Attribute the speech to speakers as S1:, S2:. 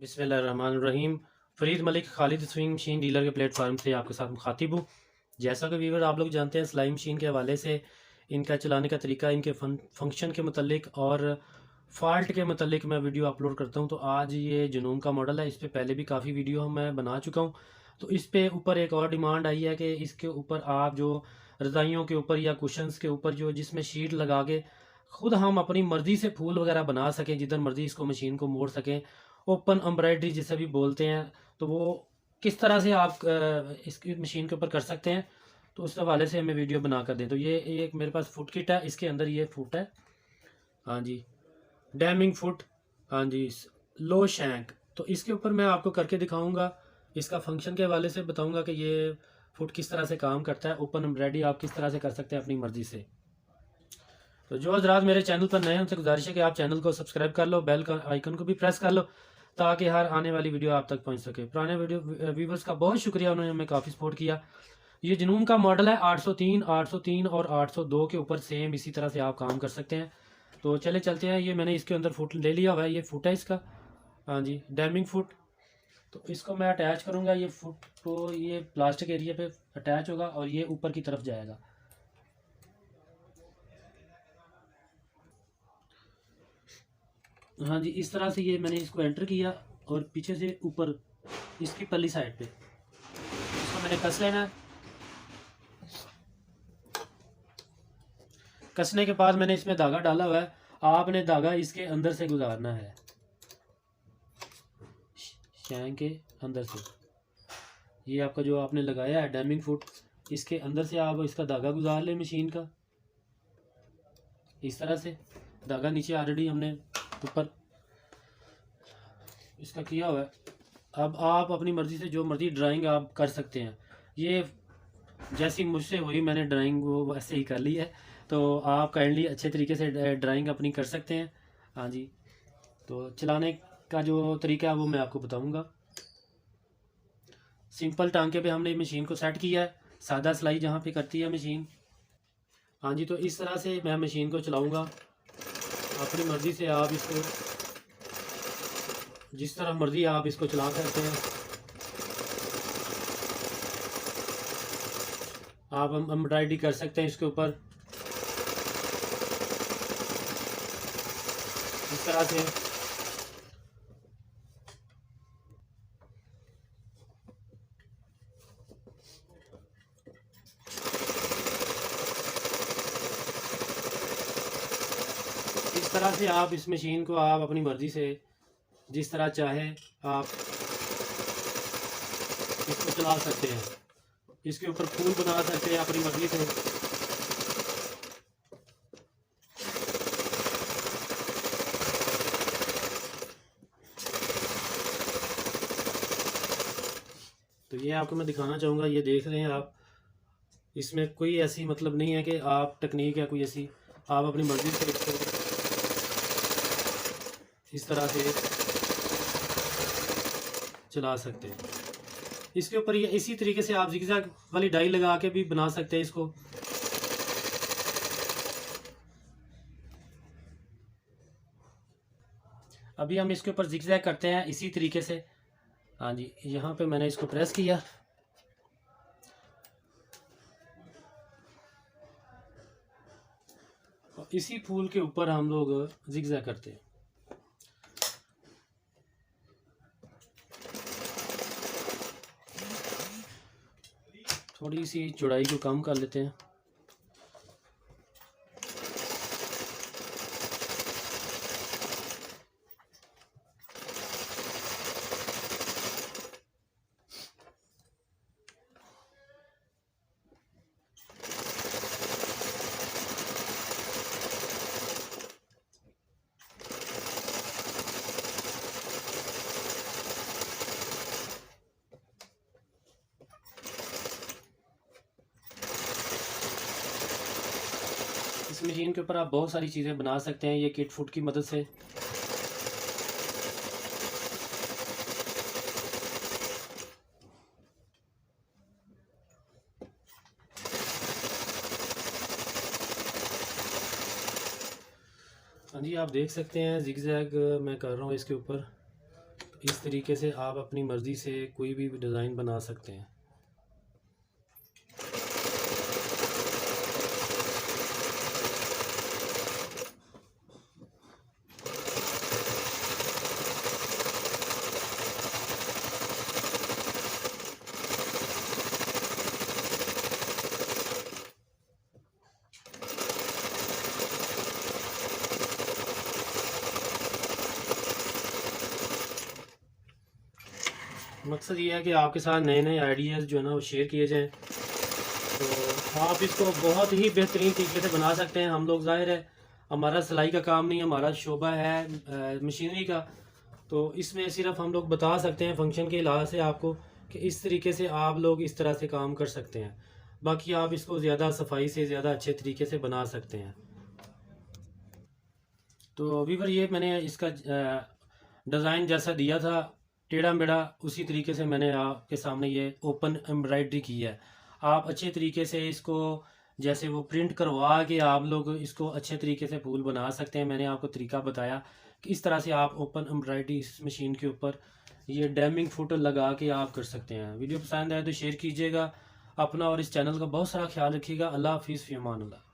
S1: बिस्मिल्लाहिर्रहमानिर्रहीम। Farid Malik Khalid swing machine dealer के platform से आपके साथ मुखातिब हूँ। जैसा कि व्यूअर आप लोग जानते हैं, सिलाई मशीन के हवाले से इनका चलाने का तरीका, इनके फंक्शन के मतलब और फ़ाल्ट के मतलब मैं वीडियो अपलोड करता हूँ। तो आज ये जुनून का मॉडल है। इस पर पहले भी काफ़ी वीडियो मैं बना चुका हूँ। तो इस पे ऊपर एक और डिमांड आई है कि इसके ऊपर आप जो रज़ाइयों के ऊपर या कुशन्स के ऊपर जो जिसमें शीट लगा के ख़ुद हम अपनी मर्ज़ी से फूल वगैरह बना सकें, जिधर मर्ज़ी इसको मशीन को मोड़ सकें, ओपन एम्ब्रॉयडरी जिसे भी बोलते हैं। तो वो किस तरह से आप इसकी मशीन के ऊपर कर सकते हैं, तो उस हवाले से हमें वीडियो बना कर दें। तो ये एक मेरे पास फुट किट है, इसके अंदर ये फुट है। हाँ जी, डैमिंग फुट। हाँ जी, लो शैंक। तो इसके ऊपर मैं आपको करके दिखाऊंगा, इसका फंक्शन के हवाले से बताऊंगा कि ये फुट किस तरह से काम करता है। ओपन एम्ब्रॉयडरी आप किस तरह से कर सकते हैं अपनी मर्ज़ी से। तो जो हज़रात मेरे चैनल पर नए हैं, उनसे गुजारिश है कि आप चैनल को सब्सक्राइब कर लो, बेल का आइकन को भी प्रेस कर लो, ताकि हर आने वाली वीडियो आप तक पहुंच सके। पुराने वीडियो व्यूवर्स का बहुत शुक्रिया, उन्होंने हमें काफ़ी सपोर्ट किया। ये जुनून का मॉडल है 803, 803 और 802 के ऊपर सेम इसी तरह से आप काम कर सकते हैं। तो चले चलते हैं। ये मैंने इसके अंदर फुट ले लिया हुआ है, ये फुट है इसका। हाँ जी, डैमिंग फुट। तो इसको मैं अटैच करूँगा। ये फुट तो ये प्लास्टिक एरिया पे अटैच होगा और ये ऊपर की तरफ जाएगा। हाँ जी, इस तरह से ये मैंने इसको एंटर किया और पीछे से ऊपर इसकी पल्ली साइड पे इसको मैंने कस लेना है। कसने के बाद मैंने इसमें धागा डाला हुआ है, आपने धागा इसके अंदर से गुजारना है, शैंक के अंदर से। ये आपका जो आपने लगाया है डैमिंग फुट, इसके अंदर से आप इसका धागा गुजार लें मशीन का, इस तरह से। धागा नीचे ऑलरेडी हमने ऊपर इसका किया हुआ है। अब आप अपनी मर्ज़ी से जो मर्ज़ी ड्राइंग आप कर सकते हैं। ये जैसी मुझसे हुई, मैंने ड्राइंग वो वैसे ही कर ली है। तो आप काइंडली अच्छे तरीके से ड्राइंग अपनी कर सकते हैं। हाँ जी, तो चलाने का जो तरीका है वो मैं आपको बताऊंगा। सिंपल टांके पे हमने मशीन को सेट किया है, सादा सिलाई जहाँ पे करती है मशीन। हाँ जी, तो इस तरह से मैं मशीन को चलाऊंगा। अपनी मर्ज़ी से आप इसको जिस तरह मर्ज़ी आप इसको चला सकते हैं। आप एम्ब्रॉयडरी कर सकते हैं इसके ऊपर इस तरह से। इस तरह से आप इस मशीन को आप अपनी मर्ज़ी से जिस तरह चाहे आप इसको चला सकते हैं। इसके ऊपर फूल बना सकते हैं अपनी मर्ज़ी से। तो ये आपको मैं दिखाना चाहूँगा, ये देख रहे हैं आप। इसमें कोई ऐसी मतलब नहीं है कि आप टेक्निक है कोई ऐसी, आप अपनी मर्ज़ी से इसको इस तरह से चला सकते हैं। इसके ऊपर ये इसी तरीके से आप जिगजैग वाली डाई लगा के भी बना सकते हैं इसको। अभी हम इसके ऊपर जिगजैग करते हैं इसी तरीके से। हाँ जी, यहाँ पे मैंने इसको प्रेस किया। और इसी फूल के ऊपर हम लोग जिगजैग करते हैं। थोड़ी सी चौड़ाई को कम कर लेते हैं। इस मशीन के ऊपर आप बहुत सारी चीज़ें बना सकते हैं ये किट फुट की मदद से। हाँ जी, आप देख सकते हैं जिगजैग मैं कर रहा हूँ इसके ऊपर। इस तरीके से आप अपनी मर्ज़ी से कोई भी डिज़ाइन बना सकते हैं। मकसद ये है कि आपके साथ नए नए आइडियाज़ जो है ना वो शेयर किए जाएँ। तो आप इसको बहुत ही बेहतरीन तरीके से बना सकते हैं। हम लोग ज़ाहिर है हमारा सिलाई का काम नहीं, हमारा शोबा है मशीनरी का। तो इसमें सिर्फ हम लोग बता सकते हैं फंक्शन के लिहाज से आपको कि इस तरीके से आप लोग इस तरह से काम कर सकते हैं। बाकी आप इसको ज़्यादा सफाई से ज़्यादा अच्छे तरीके से बना सकते हैं। तो वीवर ये मैंने इसका डिज़ाइन जैसा दिया था टेढ़ा मेढ़ा, उसी तरीके से मैंने आपके सामने ये ओपन एम्ब्रॉयडरी की है। आप अच्छे तरीके से इसको जैसे वो प्रिंट करवा के आप लोग इसको अच्छे तरीके से फूल बना सकते हैं। मैंने आपको तरीका बताया कि इस तरह से आप ओपन एम्ब्रॉयडरी इस मशीन के ऊपर ये डैमिंग फुट लगा के आप कर सकते हैं। वीडियो पसंद आए तो शेयर कीजिएगा अपना और इस चैनल का बहुत सारा ख्याल रखिएगा। अल्लाह हाफिज़, फ़ी अमान अल्लाह।